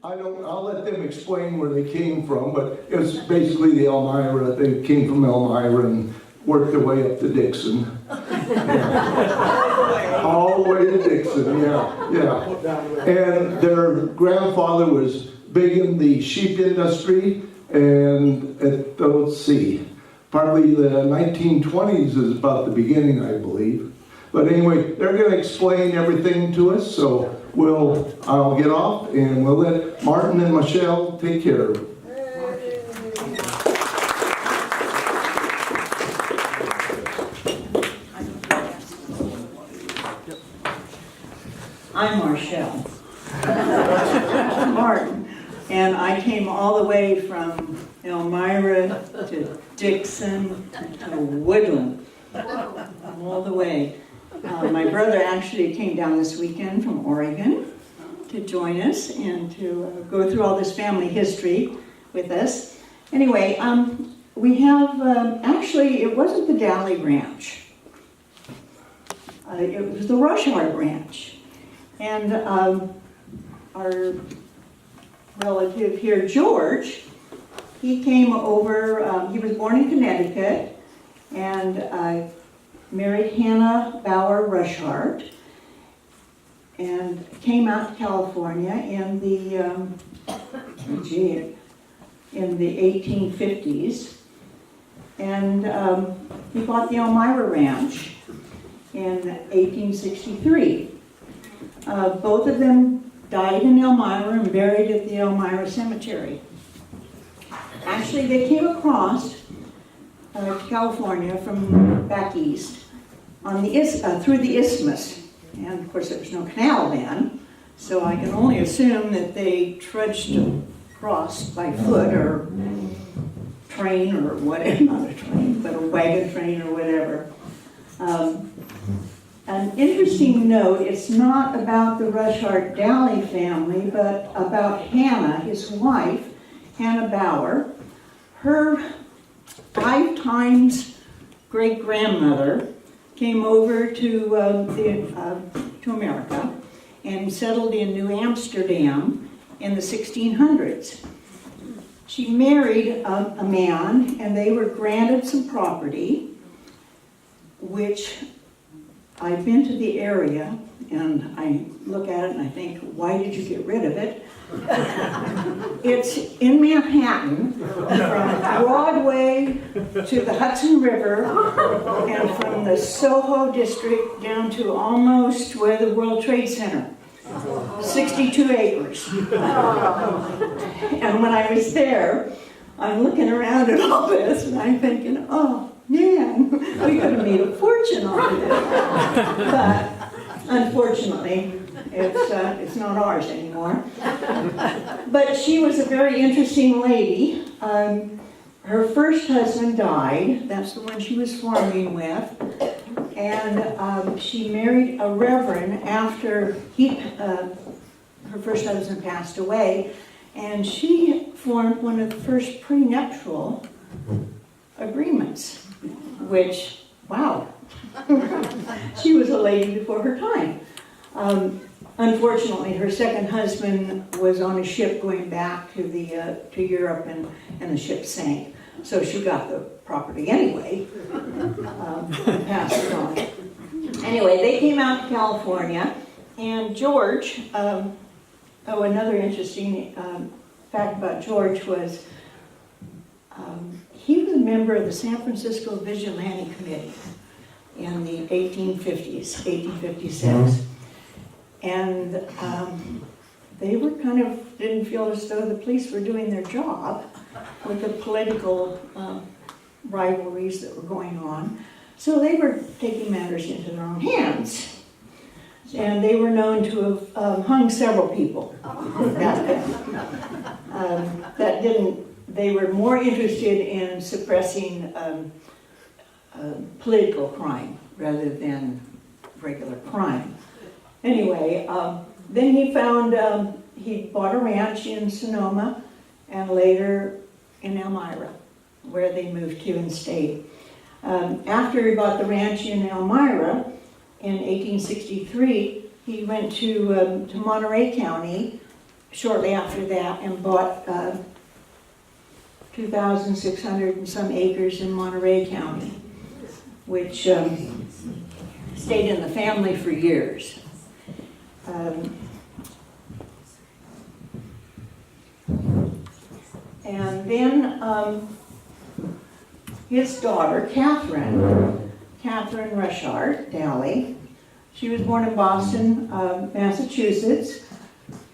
I'll let them explain where they came from, but it was basically the Elmira. They came from Elmira and worked their way up to Dixon. Yeah. All the way to Dixon, yeah. And their grandfather was big in the sheep industry, and let's see, probably the 1920s is about the beginning, I believe. But anyway, they're going to explain everything to us, so I'll get off and we'll let Martin and Michelle take care of it. I'm Marshall Martin, and I came all the way from Elmira to Dixon to Woodland, all the way. My brother actually came down this weekend from Oregon to join us and to go through all this family history with us. Anyway, we have, actually, it wasn't the Dally Ranch. It was the Rushard Ranch. And our relative here, George, he came over, he was born in Connecticut, and married Hannah Bauer Rushard, and came out to California in the 1850s, and he bought the Elmira Ranch in 1863. Both of them died in Elmira and buried at the Elmira Cemetery. Actually, they came across California from back east on the through the isthmus, and of course there was no canal then, so I can only assume that they trudged across by foot or train or whatever, not a train, but a wagon train or whatever. An interesting note, it's not about the Rushard Dally family, but about Hannah, his wife, Hannah Bauer. Her 5 times great-grandmother came over to America and settled in New Amsterdam in the 1600s. She married a man, and they were granted some property, which I've been to the area, and I look at it and I think, why did you get rid of it? It's in Manhattan, from Broadway to the Hudson River, and from the Soho district down to almost where the World Trade Center. 62 acres. And when I was there, I'm looking around at all this, and I'm thinking, oh, man, we could have made a fortune on this. But unfortunately, it's not ours anymore. But she was a very interesting lady. Her first husband died. That's the one she was farming with. And she married a reverend after her first husband passed away. And she formed one of the first prenuptial agreements, which, wow, she was a lady before her time. Unfortunately, her second husband was on a ship going back to Europe, and the ship sank. So she got the property anyway, and passed it on. Anyway, they came out to California, and George, another interesting fact about George was he was a member of the San Francisco Vigilante Committee in the 1850s, 1856. And they were didn't feel as though the police were doing their job with the political rivalries that were going on. So they were taking matters into their own hands. And they were known to have hung several people that didn't. They were more interested in suppressing political crime rather than regular crime. Anyway, then he found, he bought a ranch in Sonoma and later in Elmira, where they moved to and stayed. After he bought the ranch in Elmira in 1863, he went to Monterey County shortly after that and bought 2,600 and some acres in Monterey County, which stayed in the family for years. And then his daughter, Catherine Rushart Daly, she was born in Boston, Massachusetts.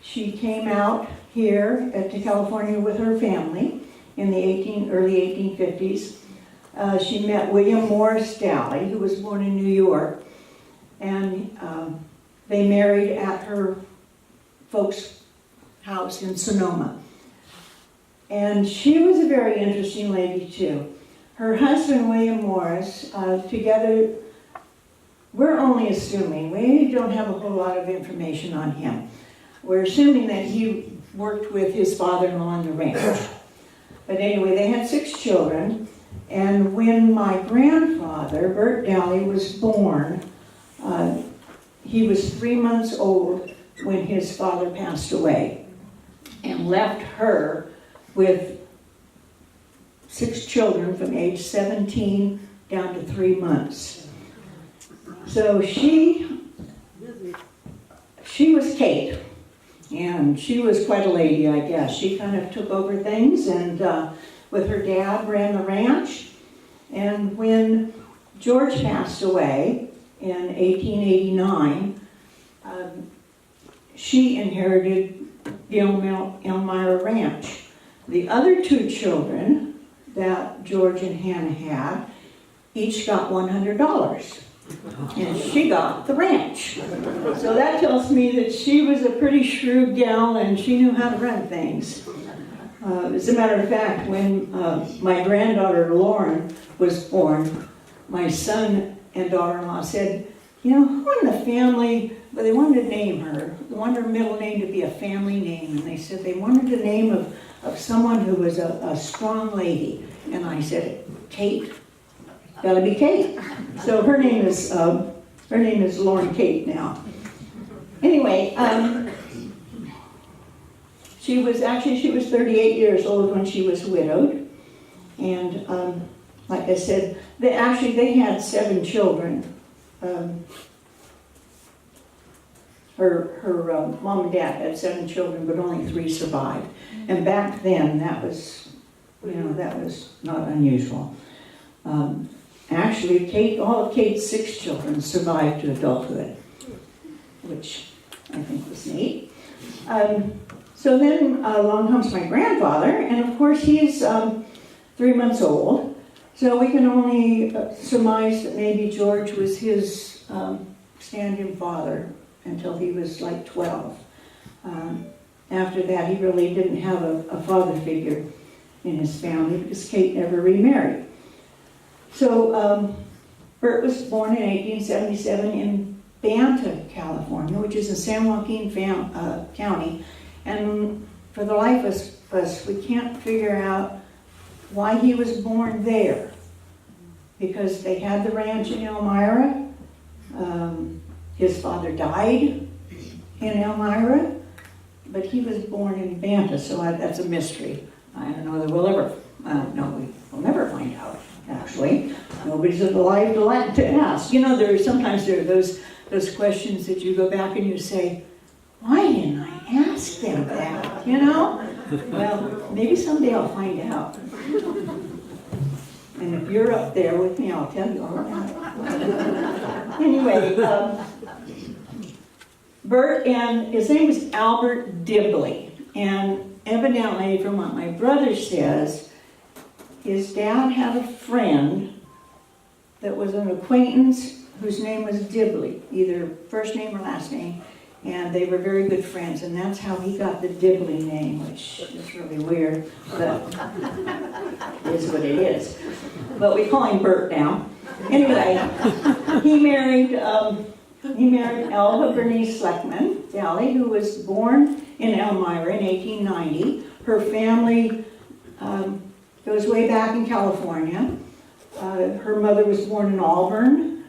She came out here to California with her family in the early 1850s. She met William Morris Daly, who was born in New York, and they married at her folks' house in Sonoma. And she was a very interesting lady too. Her husband, William Morris, together, we're only assuming, we don't have a whole lot of information on him. We're assuming that he worked with his father-in-law on the ranch. But anyway, they had 6 children, and when my grandfather, Bert Daly, was born, he was 3 months old when his father passed away, and left her with 6 children from age 17 down to 3 months. So she was Kate, and she was quite a lady, I guess. She kind of took over things and with her dad ran the ranch. And when George passed away in 1889, she inherited the Elmira Ranch. The other 2 children that George and Hannah had each got $100. And she got the ranch. So that tells me that she was a pretty shrewd gal and she knew how to run things. As a matter of fact, when my granddaughter Lauren was born, my son and daughter-in-law said, you know, who in the family, but they wanted to name her. They wanted her middle name to be a family name. And they said they wanted the name of someone who was a strong lady. And I said, Kate. Gotta be Kate. So her name is Lauren Kate now. Anyway, she was 38 years old when she was widowed, and like I said, they had 7 children. Her mom and dad had 7 children, but only 3 survived. And back then, that was not unusual. Actually, all of Kate's 6 children survived to adulthood, which I think was neat. So then along comes my grandfather, and of course he's 3 months old. So we can only surmise that maybe George was his stand-in father until he was like 12. After that, he really didn't have a father figure in his family because Kate never remarried. So Bert was born in 1877 in Banta, California, which is in San Joaquin County. And for the life of us, we can't figure out why he was born there. Because they had the ranch in Elmira. His father died in Elmira, but he was born in Banta, so that's a mystery. I don't know that we'll never find out. Actually, nobody's alive to ask. You know, there are those questions that you go back and you say, why didn't I ask them that? You know? Well, maybe someday I'll find out. And if you're up there with me, I'll tell you all about it. Anyway, Bert, and his name was Albert Dibley. And evidently, from what my brother says, his dad had a friend that was an acquaintance whose name was Dibley, either first name or last name, and they were very good friends, and that's how he got the Dibley name, which is really weird, but it is what it is. But we call him Bert now. Anyway, he married Elva Bernice Schleckman Daly, who was born in Elmira in 1890. Her family goes way back in California. Her mother was born in Auburn.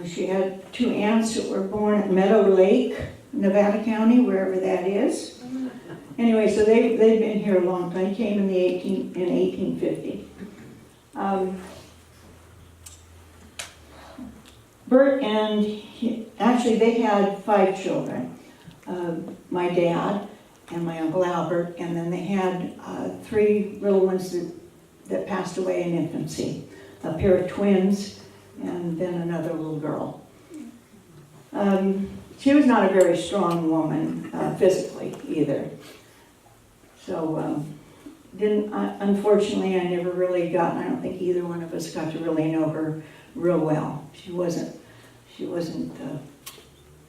She had 2 aunts that were born at Meadow Lake, Nevada County, wherever that is. Anyway, so they've been here a long time. They came in 1850. Bert and actually they had 5 children. My dad and my Uncle Albert, and then they had 3 little ones that passed away in infancy. A pair of twins, and then another little girl. She was not a very strong woman physically either. So unfortunately, I never really got, I don't think either one of us got to really know her real well. She wasn't the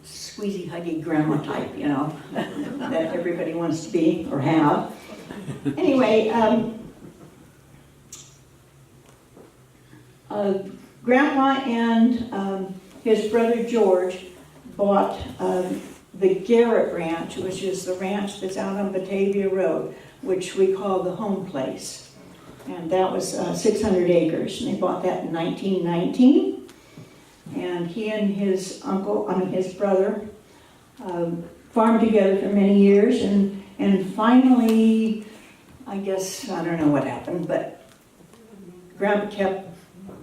squeezy, huggy grandma type, you know, that everybody wants to be or have. Anyway, Grandpa and his brother George bought the Garrett Ranch, which is the ranch that's out on Batavia Road, which we call the home place. And that was 600 acres, and they bought that in 1919. And he and his brother farmed together for many years, and finally, I guess, I don't know what happened, but Grandpa kept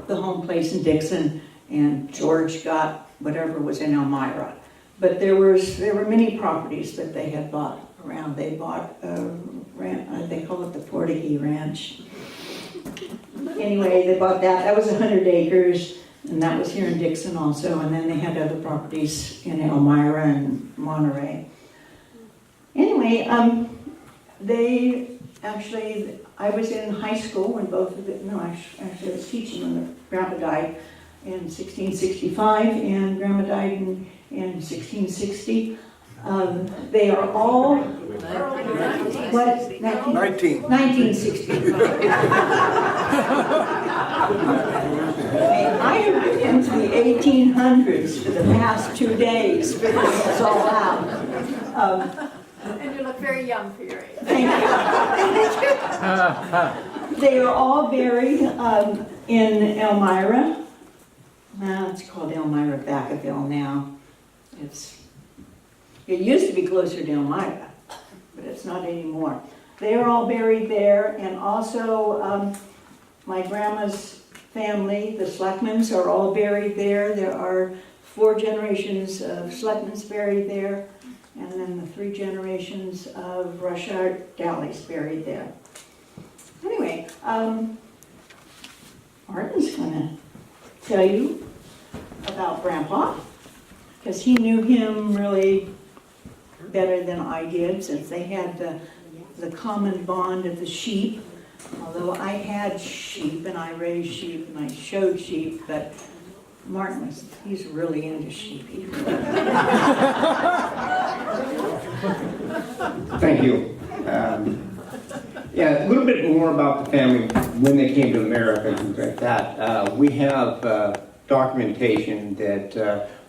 the home place in Dixon, and George got whatever was in Elmira. But there were many properties that they had bought around. They bought they call it the Portuguese Ranch. Anyway, they bought that. That was 100 acres, and that was here in Dixon also. And then they had other properties in Elmira and Monterey. Anyway, I was in high school when both of them, no, actually I was teaching when Grandpa died in 1665, and Grandma died in 1660. They are all, what? 1960. I have been into the 1800s for the past 2 days figuring this all out. And you look very young for your age. Thank you. They are all buried in Elmira. It's called Elmira Vacaville now. It used to be closer to Elmira, but it's not anymore. They are all buried there, and also my grandma's family, the Schleckmans, are all buried there. There are 4 generations of Schleckmans buried there, and then the 3 generations of Rushard Dalleys buried there. Anyway, Martin's going to tell you about Grandpa, because he knew him really better than I did, since they had the common bond of the sheep. Although I had sheep, and I raised sheep, and I showed sheep, but Martin he's really into sheep. Thank you. Yeah, a little bit more about the family when they came to America and things like that. We have documentation that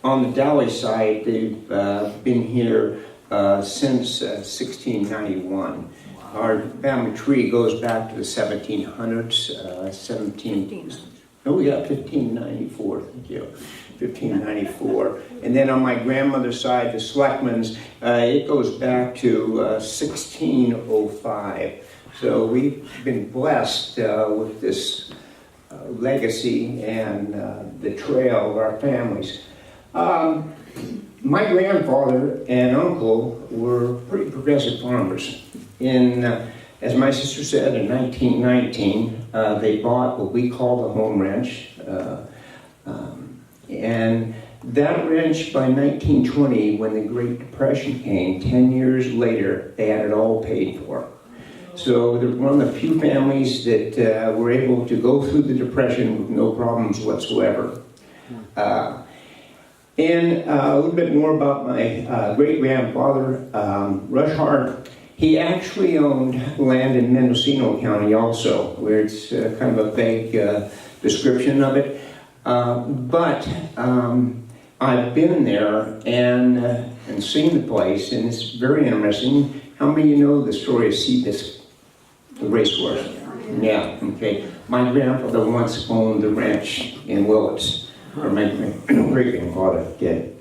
on the Dalley side, they've been here since 1691. Our family tree goes back to the 1700s, 1594, thank you, 1594. And then on my grandmother's side, the Schleckmans, it goes back to 1605. So we've been blessed with this legacy and the trail of our families. My grandfather and uncle were pretty progressive farmers. As my sister said, in 1919, they bought what we call the home ranch. And that ranch, by 1920, when the Great Depression came, 10 years later, they had it all paid for. So they're one of the few families that were able to go through the Depression with no problems whatsoever. And a little bit more about my great-grandfather, Rushard. He actually owned land in Mendocino County also, where it's kind of a vague description of it. But I've been there and seen the place, and it's very interesting. How many of you know the story of Seabiscuit, the racehorse? Yeah, okay. My grandfather once owned the ranch in Willits, or my great-grandfather did.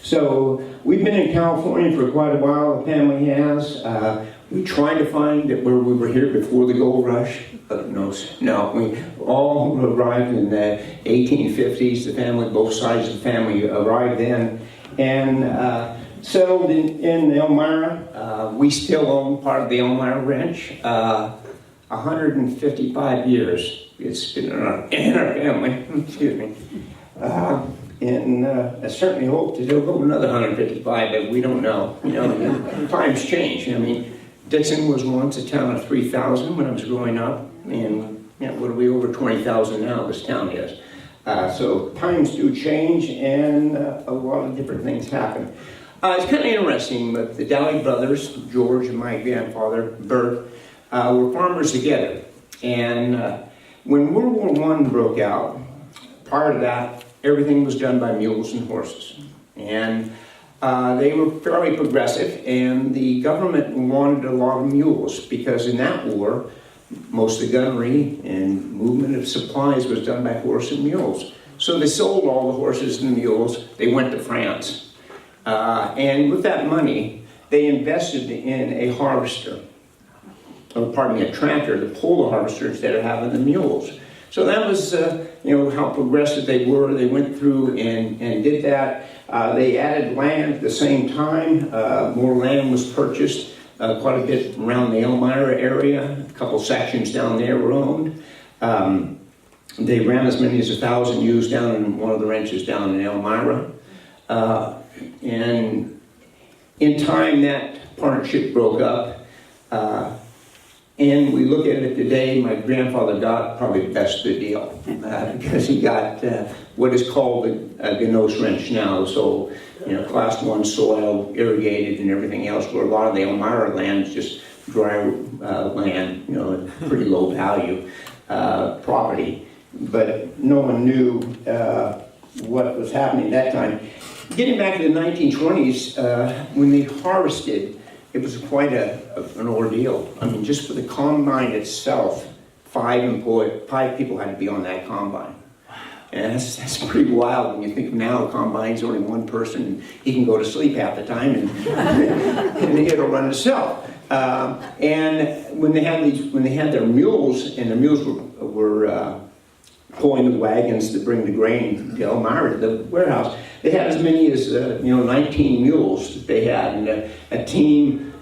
So we've been in California for quite a while, the family has. We tried to find it where we were here before the gold rush, but no, we all arrived in the 1850s. The family, both sides of the family arrived then, and settled in Elmira. We still own part of the Elmira Ranch. 155 years it's been in our family, excuse me. And I certainly hope that it'll go another 155, but we don't know. You know, times change. I mean, Dixon was once a town of 3,000 when I was growing up, and you know, what are we, over 20,000 now, this town is. So times do change, and a lot of different things happen. It's kind of interesting, but the Dowling brothers, George and my grandfather, Bert, were farmers together. And when World War I broke out, prior to that, everything was done by mules and horses. And they were fairly progressive, and the government wanted a lot of mules because in that war, most of the gunnery and movement of supplies was done by horse and mules. So they sold all the horses and the mules. They went to France. And with that money, they invested in a harvester, or pardon me, a tractor to pull the harvester instead of having the mules. So that was, you know, how progressive they were. They went through and did that. They added land at the same time. More land was purchased, quite a bit around the Elmira area. A couple sections down there were owned. They ran as many as 1,000 ewes down in one of the ranches down in Elmira. And in time, that partnership broke up. And we look at it today, my grandfather got probably the best of the deal because he got what is called a Ganos Ranch now. So, you know, class 1 soil, irrigated and everything else, where a lot of the Elmira land is just dry land, you know, pretty low value property. But no one knew what was happening at that time. Getting back to the 1920s, when they harvested, it was quite an ordeal. I mean, just for the combine itself, 5 people had to be on that combine. And that's pretty wild when you think now the combine's only one person, and he can go to sleep half the time, and it'll run itself. And when they had their mules, and the mules were pulling the wagons to bring the grain to Elmira, to the warehouse, they had as many as 19 mules that they had, and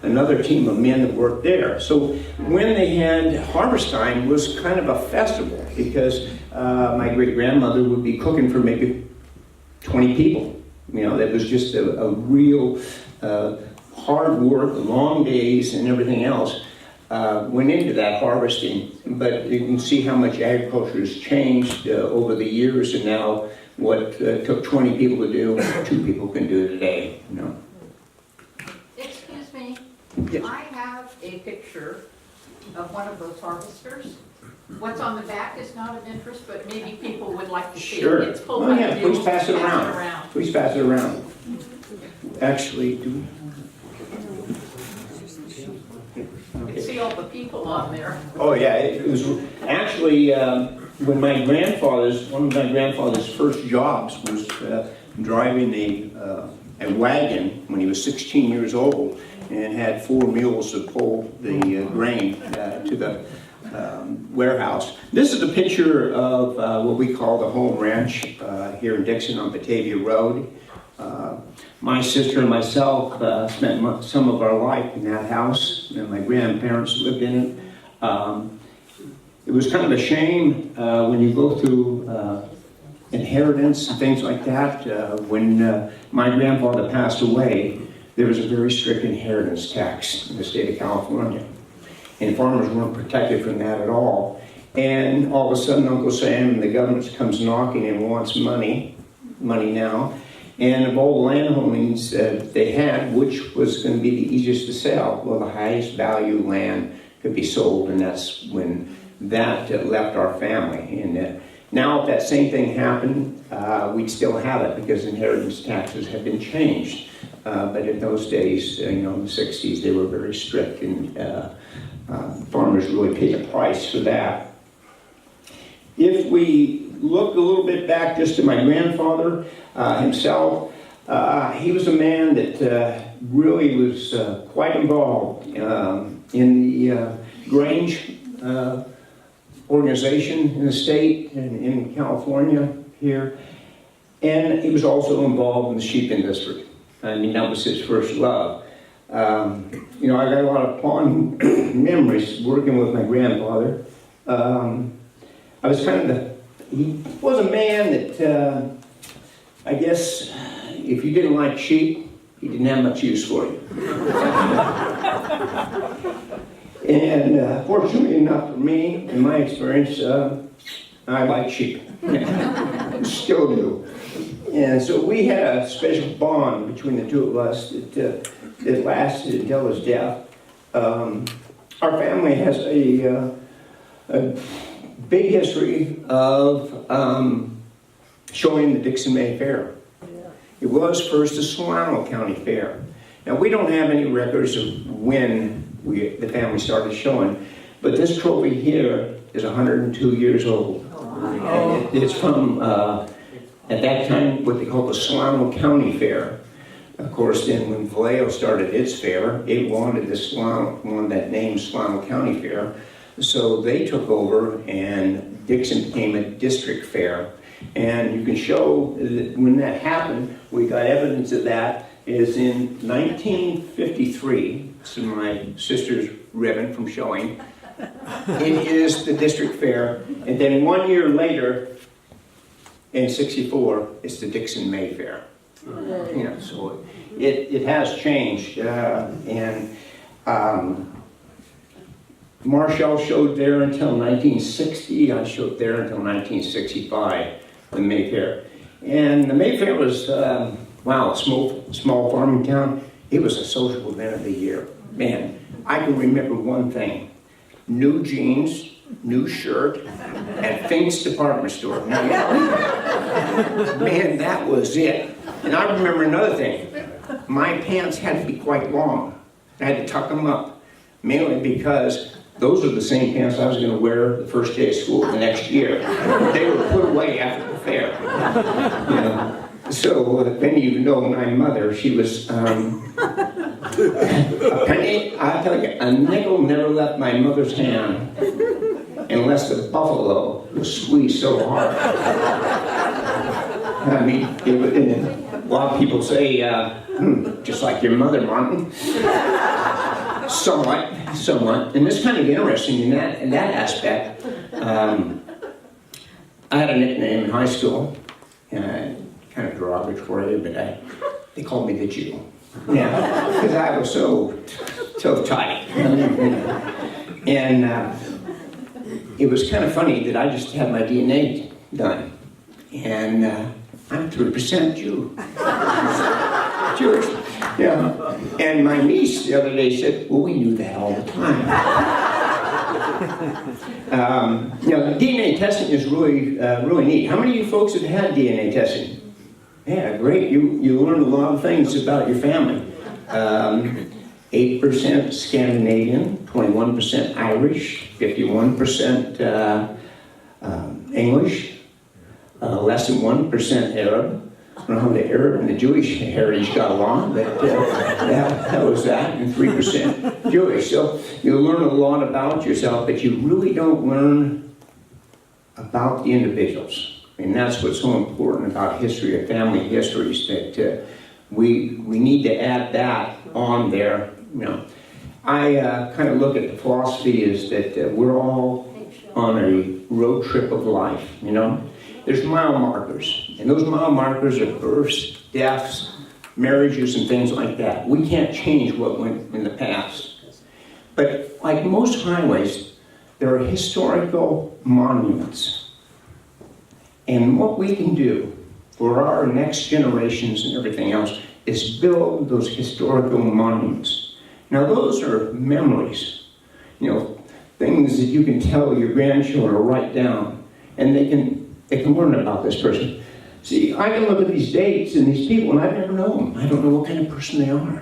another team of men that worked there. So when they had harvest time, was kind of a festival because my great-grandmother would be cooking for maybe 20 people. You know, that was just a real hard work, long days and everything else went into that harvesting. But you can see how much agriculture has changed over the years, and now what took 20 people to do, 2 people can do today. You know. Excuse me, Yes. I have a picture of one of those harvesters. What's on the back is not of interest, but maybe people would like to see Sure. it. It's pulled Oh by yeah, the please mules. pass it around. Please pass it around. Actually, do we? You can see all the people on there. Oh yeah, it was actually when one of my grandfather's first jobs was driving a wagon when he was 16 years old, and had 4 mules to pull the grain to the warehouse. This is a picture of what we call the home ranch here in Dixon on Batavia Road. My sister and myself spent some of our life in that house, and my grandparents lived in it. It was kind of a shame when you go through inheritance and things like that. When my grandfather passed away, there was a very strict inheritance tax in the state of California. And farmers weren't protected from that at all. And all of a sudden, Uncle Sam and the government comes knocking and wants money now. And of all the land holdings they had, which was going to be the easiest to sell? Well, the highest value land could be sold, and that's when that left our family. And now if that same thing happened, we'd still have it because inheritance taxes have been changed. But in those days, in the 60s, they were very strict, and farmers really paid a price for that. If we look a little bit back just to my grandfather himself, he was a man that really was quite involved in the Grange organization in the state and in California here. And he was also involved in the sheep industry. I mean, that was his first love. You know, I got a lot of fond memories working with my grandfather. I was kind of he was a man that, I guess, if you didn't like sheep, he didn't have much use for you. And fortunately enough for me, in my experience, I like sheep. Still do. And so we had a special bond between the two of us that lasted until his death. Our family has a big history of showing the Dixon May Fair. It was first a Solano County Fair. Now, we don't have any records of when the family started showing, but this trophy here is 102 years old. And it's from, at that time, what they call the Solano County Fair. Of course, then when Vallejo started its fair, it wanted that name Solano County Fair. So they took over and Dixon became a district fair. And you can show that when that happened, we got evidence of that is in 1953. This is my sister's ribbon from showing. It is the district fair. And then 1 year later, in 64, it's the Dixon May Fair. You know, so it has changed. Marshall showed there until 1960. I showed there until 1965, the Mayfair. And the Mayfair was, wow, a small farming town. It was a social event of the year. Man, I can remember one thing. New jeans, new shirt, at Fink's department store. Now, man, that was it. And I remember another thing. My pants had to be quite long. I had to tuck them up, mainly because those are the same pants I was going to wear the first day of school the next year. They were put away after the fair. You know? So if any of you know my mother, she was a penny. I tell you, a nickel never left my mother's hand unless the buffalo was squeezed so hard. I mean, a lot of people say, just like your mother, Martin. Somewhat. And it's kind of interesting in that aspect. I had a nickname in high school, kind of derogatory, but they called me the Jew. Yeah, because I was so tight. And it was kind of funny that I just had my DNA done. And I'm 3% Jew. Jewish. Yeah. And my niece the other day said, well, we knew that all the time. You know, DNA testing is really neat. How many of you folks have had DNA testing? Yeah, great. You learn a lot of things about your family. 8% Scandinavian, 21% Irish, 51% English, less than 1% Arab. I don't know how the Arab and the Jewish heritage got along, but that was that, and 3% Jewish. So you learn a lot about yourself, but you really don't learn about the individuals. And that's what's so important about history of family histories, that we need to add that on there. You know, I kind of look at the philosophy is that we're all on a road trip of life, you know. There's mile markers, and those mile markers are births, deaths, marriages, and things like that. We can't change what went in the past. But like most highways, there are historical monuments. And what we can do for our next generations and everything else is build those historical monuments. Now those are memories, you know, things that you can tell your grandchildren or write down, and they can learn about this person. See, I can look at these dates and these people, and I've never known them. I don't know what kind of person they are.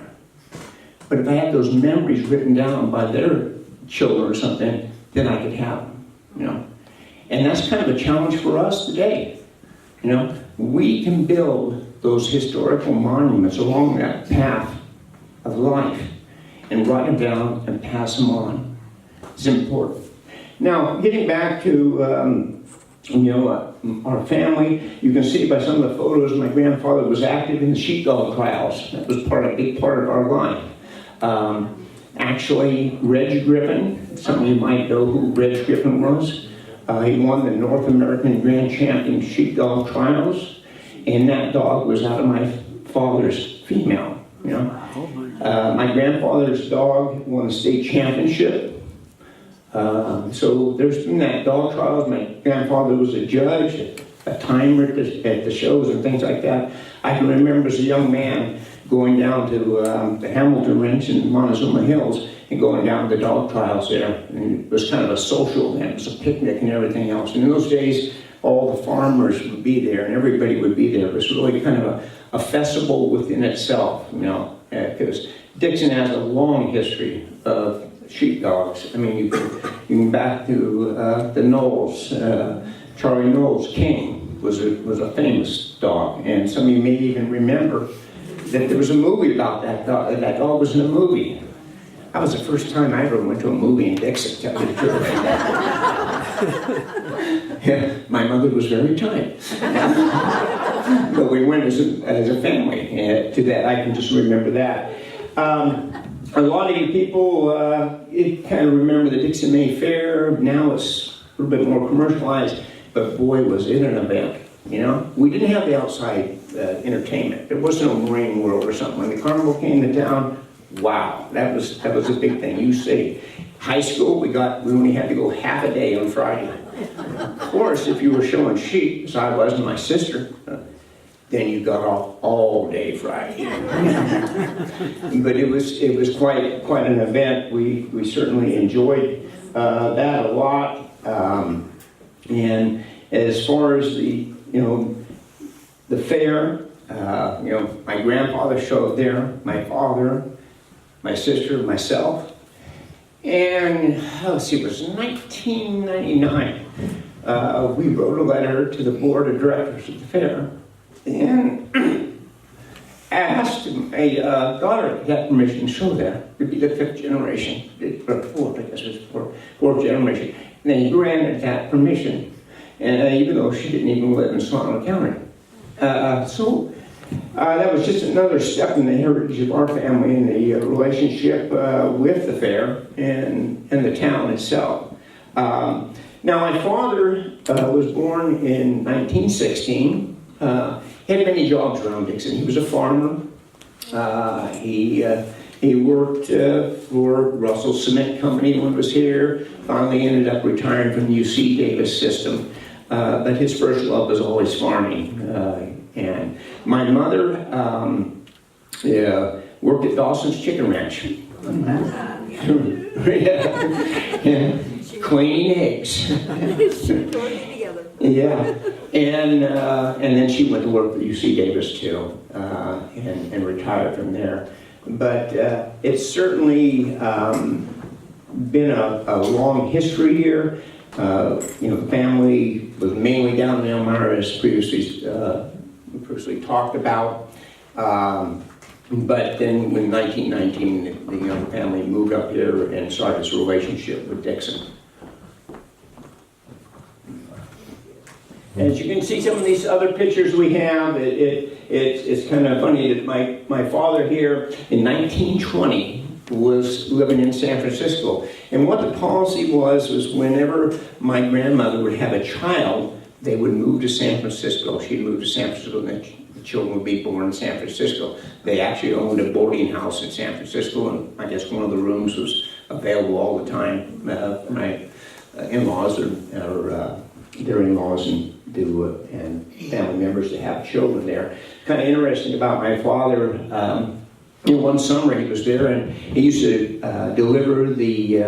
But if I had those memories written down by their children or something, then I could have them, you know. And that's kind of a challenge for us today. You know, we can build those historical monuments along that path of life. and write them down and pass them on. It's important. Now, getting back to our family, you can see by some of the photos, my grandfather was active in the sheepdog trials. That was a big part of our life. Actually, Reg Griffin, some of you might know who Reg Griffin was. He won the North American Grand Champion sheepdog trials, and that dog was out of my father's female. My grandfather's dog won the state championship. So there's been that dog trials. My grandfather was a judge, a timer at the shows and things like that. I can remember as a young man going down to the Hamilton Ranch in Montezuma Hills and going down to the dog trials there. And it was kind of a social event. It was a picnic and everything else. And in those days, all the farmers would be there and everybody would be there. It was really kind of a festival within itself, because Dixon has a long history of sheepdogs. I mean, you can back to the Knowles. Charlie Knowles King was a famous dog, and some of you may even remember that there was a movie about that dog. That dog was in a movie. That was the first time I ever went to a movie in Dixon, to tell you the truth. Yeah, my mother was very tight. But we went as a family to that. I can just remember that. A lot of you people kind of remember the Dixon May Fair. Now it's a little bit more commercialized, but boy, was it an event. We didn't have the outside entertainment. There was no Marine World or something. When the carnival came to town, wow, that was a big thing. You see, high school, we only had to go half a day on Friday. Of course, if you were showing sheep, as I was and my sister, then you got off all day Friday. But it was quite an event. We certainly enjoyed that a lot. And as far as the fair, my grandfather showed there, my father, my sister, myself. And let's see, it was 1999. We wrote a letter to the board of directors of the fair and asked my daughter to get permission to show there. It'd be the fifth generation, or fourth, I guess it was fourth generation. And they granted that permission, and even though she didn't even live in Solano County. So that was just another step in the heritage of our family and the relationship with the fair and the town itself. Now, my father was born in 1916. He had many jobs around Dixon. He was a farmer. He worked for Russell Cement Company when he was here. Finally ended up retiring from the UC Davis system. But his first love was always farming. And my mother worked at Dawson's Chicken Ranch. Cleaning eggs. Yeah, and then she went to work for UC Davis too, and retired from there. But it's certainly been a long history here. The family was mainly down in Elmira, as previously talked about. But then in 1919, the young family moved up here and started this relationship with Dixon. As you can see some of these other pictures we have, it's kind of funny that my father here in 1920 was living in San Francisco. And what the policy was whenever my grandmother would have a child, they would move to San Francisco. She'd move to San Francisco and the children would be born in San Francisco. They actually owned a boarding house in San Francisco, and I guess one of the rooms was available all the time for my in-laws or their in-laws and family members to have children there. Kind of interesting about my father. One summer he was there and he used to deliver the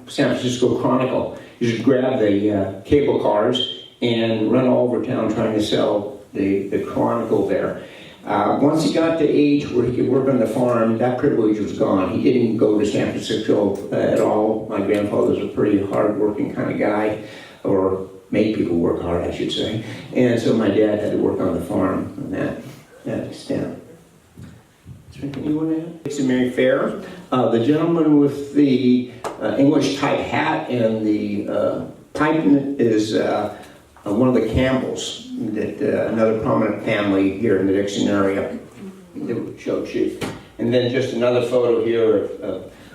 San Francisco Chronicle. He used to grab the cable cars and run all over town trying to sell the Chronicle there. Once he got to age where he could work on the farm, that privilege was gone. He didn't go to San Francisco at all. My grandfather was a pretty hard-working kind of guy, or made people work hard, I should say. And so my dad had to work on the farm on that extent. Is there anything you want to add? Dixon May Fair. The gentleman with the English type hat and the pipe is one of the Campbells, that another prominent family here in the Dixon area that showed sheep. And then just another photo here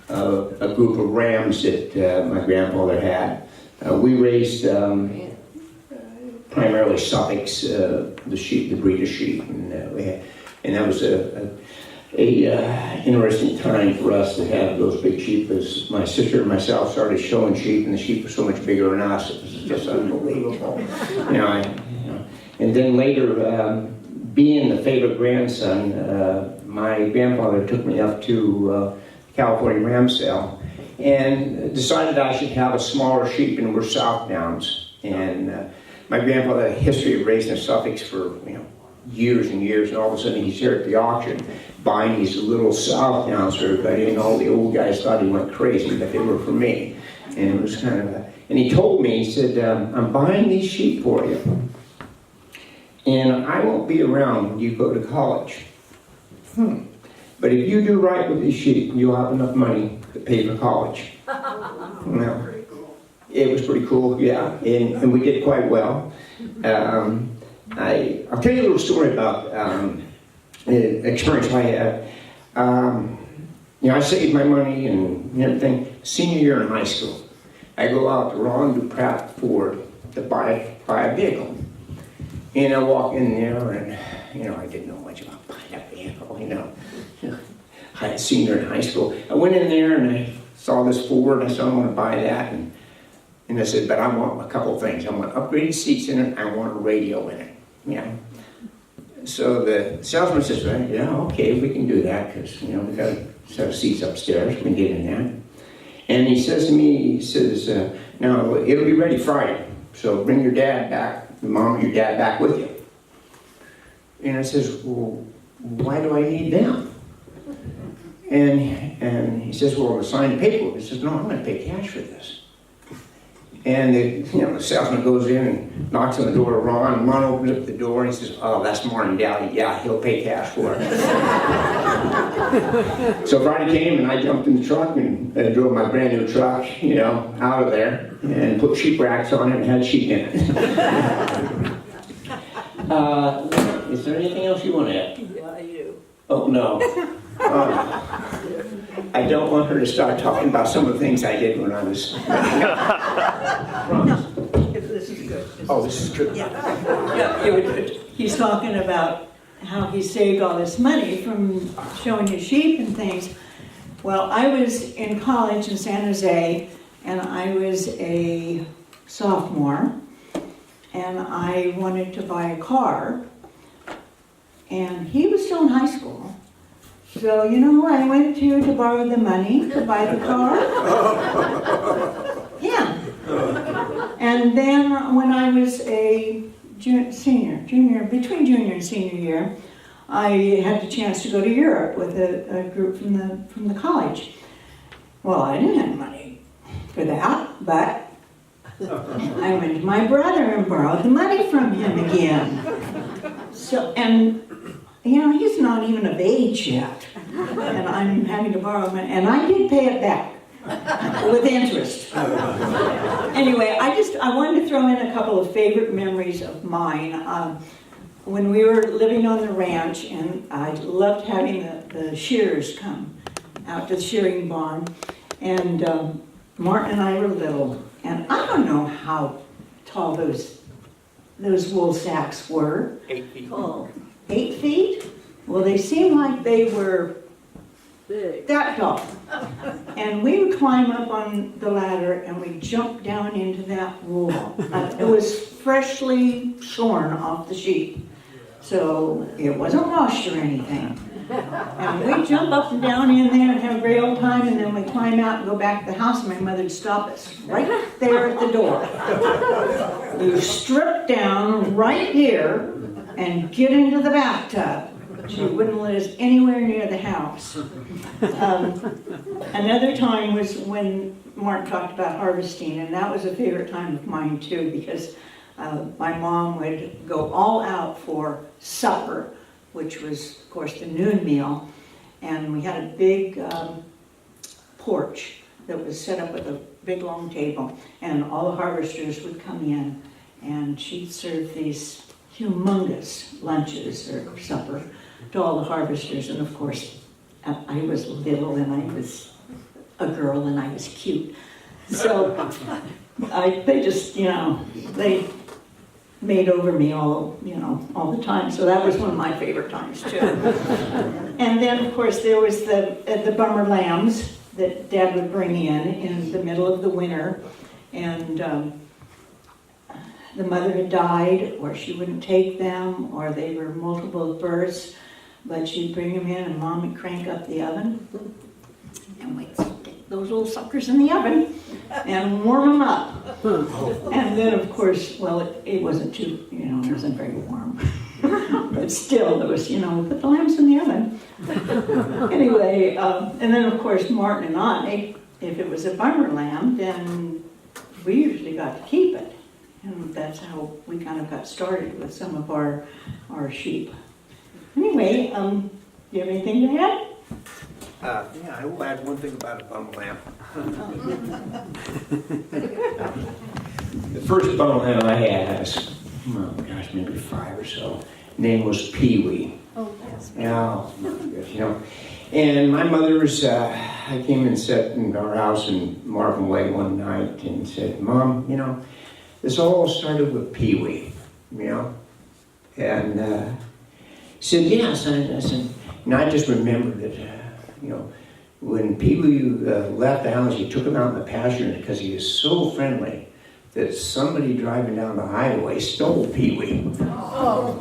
of a group of rams that my grandfather had. We raised primarily Suffolk's, the sheep, the breed of sheep, and that was a interesting time for us to have those big sheep. As my sister and myself started showing sheep, and the sheep were so much bigger than us, it was just unbelievable. And then later, being the favorite grandson, my grandfather took me up to California ram sale and decided I should have a smaller sheep, and we're South Downs. And my grandfather had a history of raising Suffolks for years and years, and all of a sudden he's here at the auction buying these little South Downs for everybody, and all the old guys thought he went crazy, but they were for me. And it was kind of and he told me, he said, I'm buying these sheep for you, and I won't be around when you go to college. But if you do right with these sheep, you'll have enough money to pay for college. Well, it was pretty cool, yeah, and we did quite well. I'll tell you a little story about an experience I had. I saved my money and everything. Senior year in high school, I go out to Ron DuPratt Ford to buy a vehicle. And I walk in there, and I didn't know much about buying a vehicle. I had senior in high school. I went in there and I saw this Ford, and I said, I want to buy that. And I said, but I want a couple of things. I want upgraded seats in it, I want a radio in it. So the salesman says, well, yeah, okay, we can do that, because we've got a set of seats upstairs, we can get in there. And he says to me, now it'll be ready Friday, so bring your dad back, your mom or your dad back with you. And I says, well, why do I need them? And he says, well, sign the paperwork. He says, no, I'm going to pay cash for this. And the salesman goes in and knocks on the door of Ron. Ron opens up the door and he says, oh, that's Martin Dowdy. Yeah, he'll pay cash for it. So Friday came and I jumped in the truck and drove my brand new truck, out of there and put sheep racks on it and had sheep in it. Is there anything else you want to add? Yeah, you. Oh, no. I don't want her to start talking about some of the things I did when I was... No, this is good. This is good. Yeah, he's talking about how he saved all this money from showing his sheep and things. Well, I was in college in San Jose, and I was a sophomore, and I wanted to buy a car, and he was still in high school. So, who I went to borrow the money to buy the car? Yeah. And then when I was a junior, between junior and senior year, I had the chance to go to Europe with a group from the college. Well, I didn't have money for that, but I went to my brother and borrowed the money from him again. So, and he's not even of age yet, and I'm having to borrow money, and I did pay it back with interest. Anyway, I wanted to throw in a couple of favorite memories of mine. When we were living on the ranch, and I loved having the shearers come out to the shearing barn, and Martin and I were little, and I don't know how tall those wool sacks were. 8 feet. Oh, 8 feet? Well, they seemed like they were big, that tall. And we would climb up on the ladder and we'd jump down into that wool. It was freshly shorn off the sheep, so it wasn't washed or anything. And we'd jump up and down in there and have a great old time, and then we'd climb out and go back to the house, and my mother would stop us right there at the door. You strip down right here and get into the bathtub. She wouldn't let us anywhere near the house. Another time was when Mark talked about harvesting, and that was a favorite time of mine too, because my mom would go all out for supper, which was, of course, the noon meal, and we had a big porch that was set up with a big long table, and all the harvesters would come in, and she'd serve these humongous lunches or supper to all the harvesters. And of course, I was little and I was a girl and I was cute. So they just, they made over me all the time. So that was one of my favorite times too. And then of course there was the bummer lambs that Dad would bring in the middle of the winter. And the mother had died, or she wouldn't take them, or they were multiple births, but she'd bring them in and Mom would crank up the oven and we'd stick those little suckers in the oven and warm them up. And then of course, well, it wasn't too, it wasn't very warm. But still, there was, we put the lambs in the oven. Anyway, and then of course Martin and I, if it was a bummer lamb, then we usually got to keep it. And that's how we kind of got started with some of our sheep. Anyway, do you have anything to add? Yeah, I will add one thing about a bum lamb. The first bum lamb I had was, maybe 5 or so. Name was Pee-wee. Oh, yes. Yeah, And my mother's, I came and sat in our house in Markham Way one night and said, Mom, this all started with Pee-wee, And said, yes. I said, and I just remembered that, when Pee-wee left the house, he took him out in the pasture because he was so friendly that somebody driving down the highway stole Pee-wee. Oh.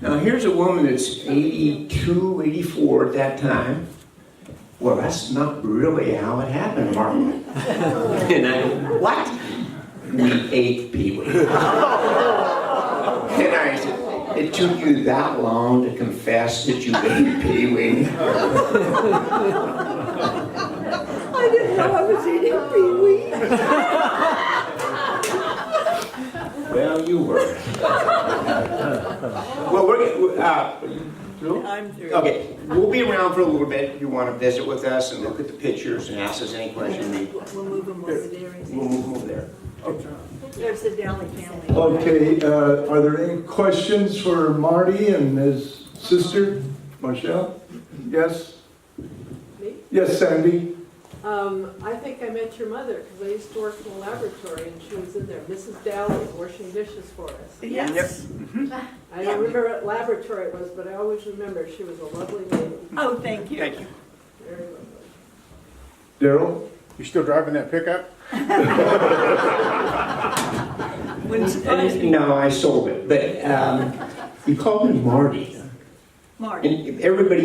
Now here's a woman that's 82, 84 at that time. Well, that's not really how it happened, Martin. And I, what? We ate Pee-wee. And I said, it took you that long to confess that you ate Pee-wee? I didn't know I was eating Pee-wee. Well, you were. Well, I'm through. okay, we'll be around for a little bit if you want to visit with us and look at the pictures and ask us any questions. We'll move them over there. We'll move over there. There's the Daly family. Okay, are there any questions for Marty and his sister, Marshall? Yes? Me? Yes, Sandy? I think I met your mother because I used to work in the laboratory and she was in there, Mrs. Dowling, washing dishes for us. Yes. I don't remember what laboratory it was, but I always remember she was a lovely lady. Oh, thank you. Thank you. Very lovely. Daryl? You still driving that pickup? Wouldn't surprise me. No, I sold it, but you called me Marty. Marty. And everybody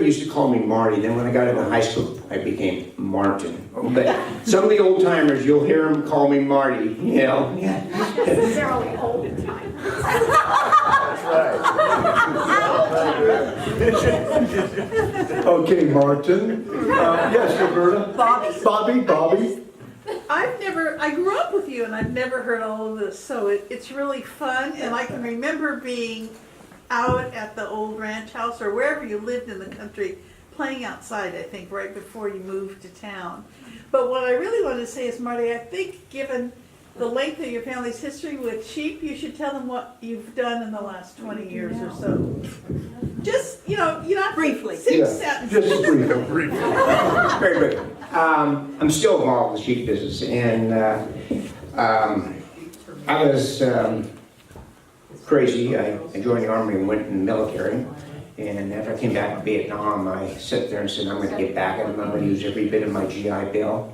used to call me Marty. Then when I got into high school, I became Martin. But some of the old timers, you'll hear them call me Marty. Not necessarily old in time. Okay, Martin. Yes, Roberta? Bobby? I grew up with you and I've never heard all of this, so it's really fun. And I can remember being out at the old ranch house or wherever you lived in the country, playing outside, I think, right before you moved to town. But what I really want to say is, Marty, I think given the length of your family's history with sheep, you should tell them what you've done in the last 20 years or so. Just, you know, Briefly. 6 sentences. Just briefly. Very good. I'm still involved with the sheep business, and I was crazy. I joined the Army and went in the military. And after I came back from Vietnam, I sat there and said, I'm going to get back at them. I'm going to use every bit of my GI Bill.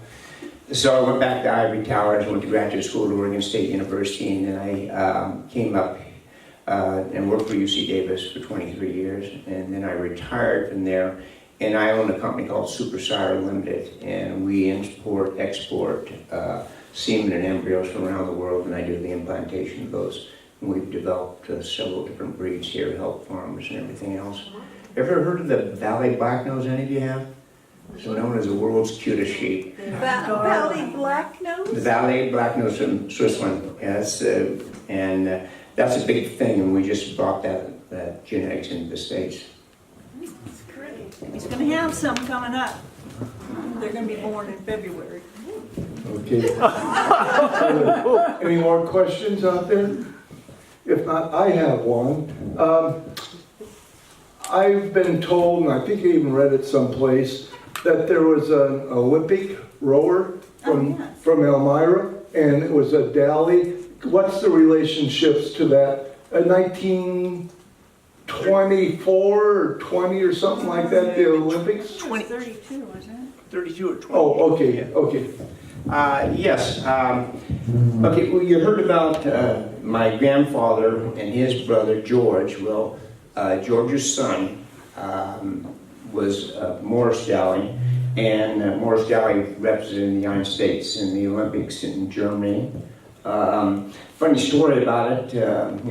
So I went back to Ivory Towers, went to graduate school at Oregon State University, and then I came up and worked for UC Davis for 23 years. And then I retired from there, and I own a company called Super Sire Limited, and we import, export semen and embryos from around the world, and I do the implantation of those. And we've developed several different breeds here to help farmers and everything else. Ever heard of the Valley Blacknose, any of you have? So known as the world's cutest sheep. Valley Blacknose? The Valley Blacknose from Switzerland, yes, and that's a big thing, and we just brought that genetics into the States. That's great. He's going to have some coming up. They're gonna be born in February. Okay. Any more questions out there? If not, I have one. I've been told, and I think I even read it someplace, that there was an Olympic rower Oh, yes. from Elmira, and it was a Dally. What's the relationships to that? 1924 or 20 or something like that, the Olympics? 32, wasn't it? 32 or 20. Oh, okay, okay. Yes. Okay, well, you heard about my grandfather and his brother George. Well, George's son was Morris Dowling, and Morris Dowling represented the United States in the Olympics in Germany. Funny story about it, you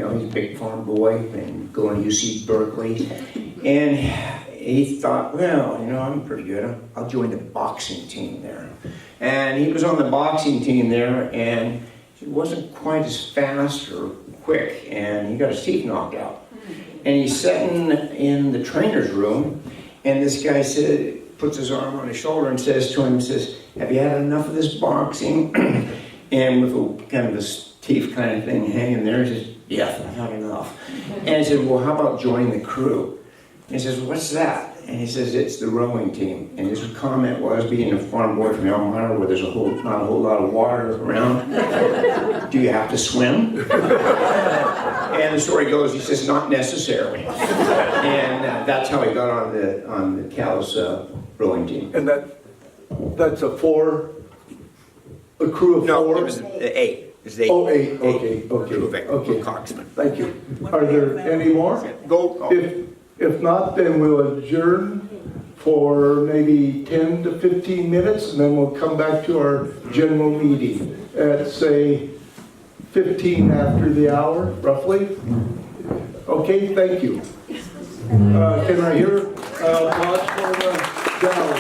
know, he's a big farm boy and going to UC Berkeley, and he thought, well, you know, I'm pretty good. I'll join the boxing team there. And he was on the boxing team there, and he wasn't quite as fast or quick, and he got his teeth knocked out. And he's sitting in the trainer's room, and this guy puts his arm on his shoulder and says to him, have you had enough of this boxing? And with a kind of a teeth kind of thing hanging there, he says, yeah, I've had enough. And he said, well, how about joining the crew? And he says, what's that? And he says, it's the rowing team. And his comment was, being a farm boy from Elmira, where there's not a whole lot of water around, do you have to swim? And the story goes, he says, not necessarily. And that's how he got on the Cal's rowing team. And that's a crew of No, four? it was 8. It was 8. Oh, 8, okay, Crew of 8, okay. Coxman. Thank you. Are there any more? Go. If not, then we'll adjourn for maybe 10 to 15 minutes, and then we'll come back to our general meeting at, say, 15 after the hour, roughly. Okay, thank you. Can I hear applause for the gallery?